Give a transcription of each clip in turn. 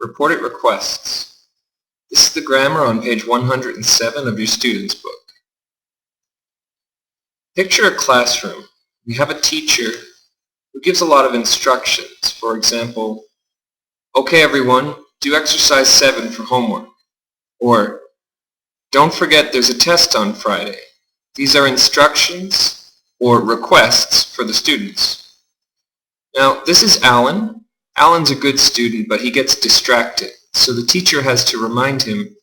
Reported requests. This is the grammar on page 107 of your student's book. Picture a classroom. We have a teacher who gives a lot of instructions. For example, okay everyone, do exercise 7 for homework. Or, don't forget there's a test on Friday. These are instructions or requests for the students. Now, this is Alan. Alan's a good student, but he gets distracted. So the teacher has to remind him,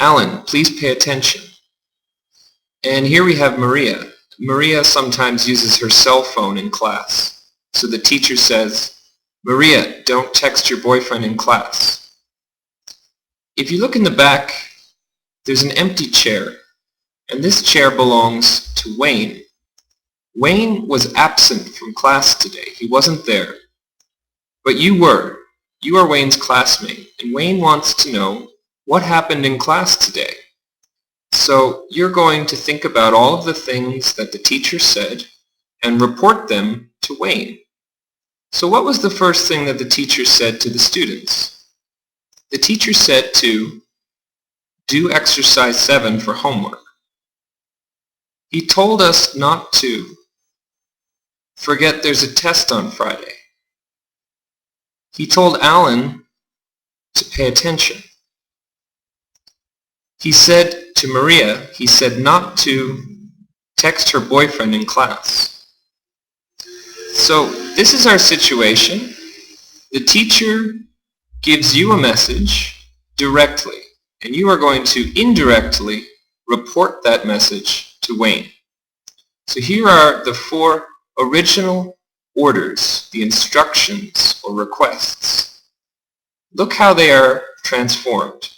Alan, please pay attention. And here we have Maria. Maria sometimes uses her cell phone in class. So the teacher says, Maria, don't text your boyfriend in class. If you look in the back, there's an empty chair. And this chair belongs to Wayne. Wayne was absent from class today. He wasn't there. But you were. You are Wayne's classmate, and Wayne wants to know what happened in class today. So you're going to think about all of the things that the teacher said and report them to Wayne. So what was the first thing that the teacher said to the students? The teacher said to do exercise 7 for homework. He told us not to forget there's a test on Friday. He told Alan to pay attention. He said to Maria, he said not to text her boyfriend in class. So this is our situation. The teacher gives you a message directly, and you are going to indirectly report that message to Wayne. So here are the 4 original orders, the instructions or requests. Look how they are transformed.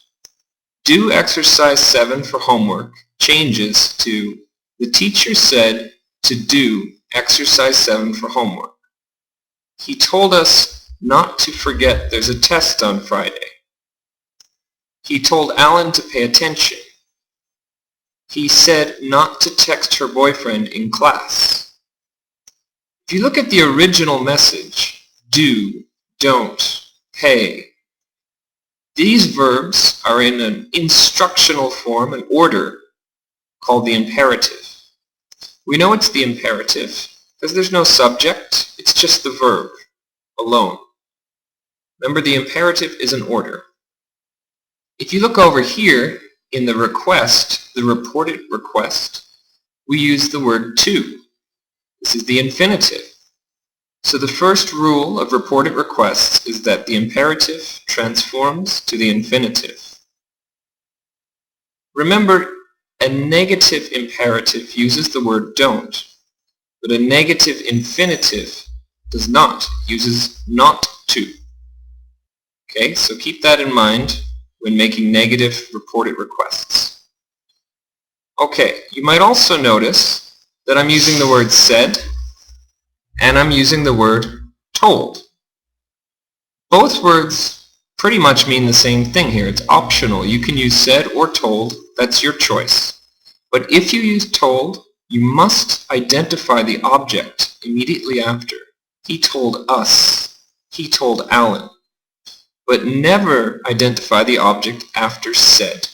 Do exercise 7 for homework changes to the teacher said to do exercise 7 for homework. He told us not to forget there's a test on Friday. He told Alan to pay attention. He said not to text her boyfriend in class. If you look at the original message, do, don't, pay, these verbs are in an instructional form, an order, called the imperative. We know it's the imperative because there's no subject, it's just the verb alone. Remember, the imperative is an order. If you look over here in the request, the reported request, we use the word to. This is the infinitive. So the first rule of reported requests is that the imperative transforms to the infinitive. Remember, a negative imperative uses the word don't, but a negative infinitive does not, uses not to. Okay, so keep that in mind when making negative reported requests. Okay, you might also notice that I'm using the word said and I'm using the word told. Both words pretty much mean the same thing here. It's optional. You can use said or told. That's your choice. But if you use told, you must identify the object immediately after. He told us. He told Alan. But never identify the object after said.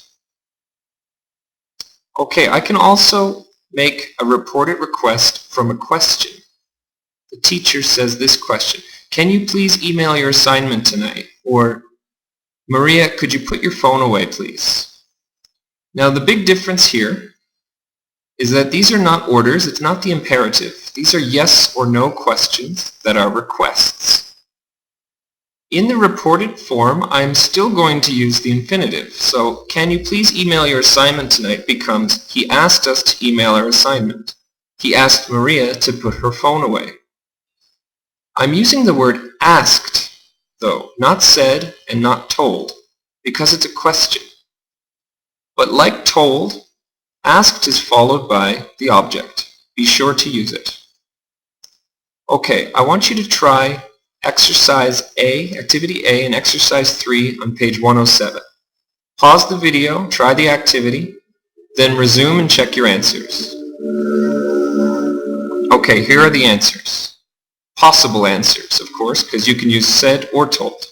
Okay, I can also make a reported request from a question. The teacher says this question, can you please email your assignment tonight? Or, Maria, could you put your phone away, please? Now, the big difference here is that these are not orders, it's not the imperative. These are yes or no questions that are requests. In the reported form, I'm still going to use the infinitive. So, can you please email your assignment tonight becomes, he asked us to email our assignment. He asked Maria to put her phone away. I'm using the word asked, though, not said and not told, because it's a question. But like told, asked is followed by the object. Be sure to use it. Okay, I want you to try exercise A, activity A, and exercise 3 on page 107. Pause the video, try the activity, then resume and check your answers. Okay, here are the answers. Possible answers, of course, because you can use said or told.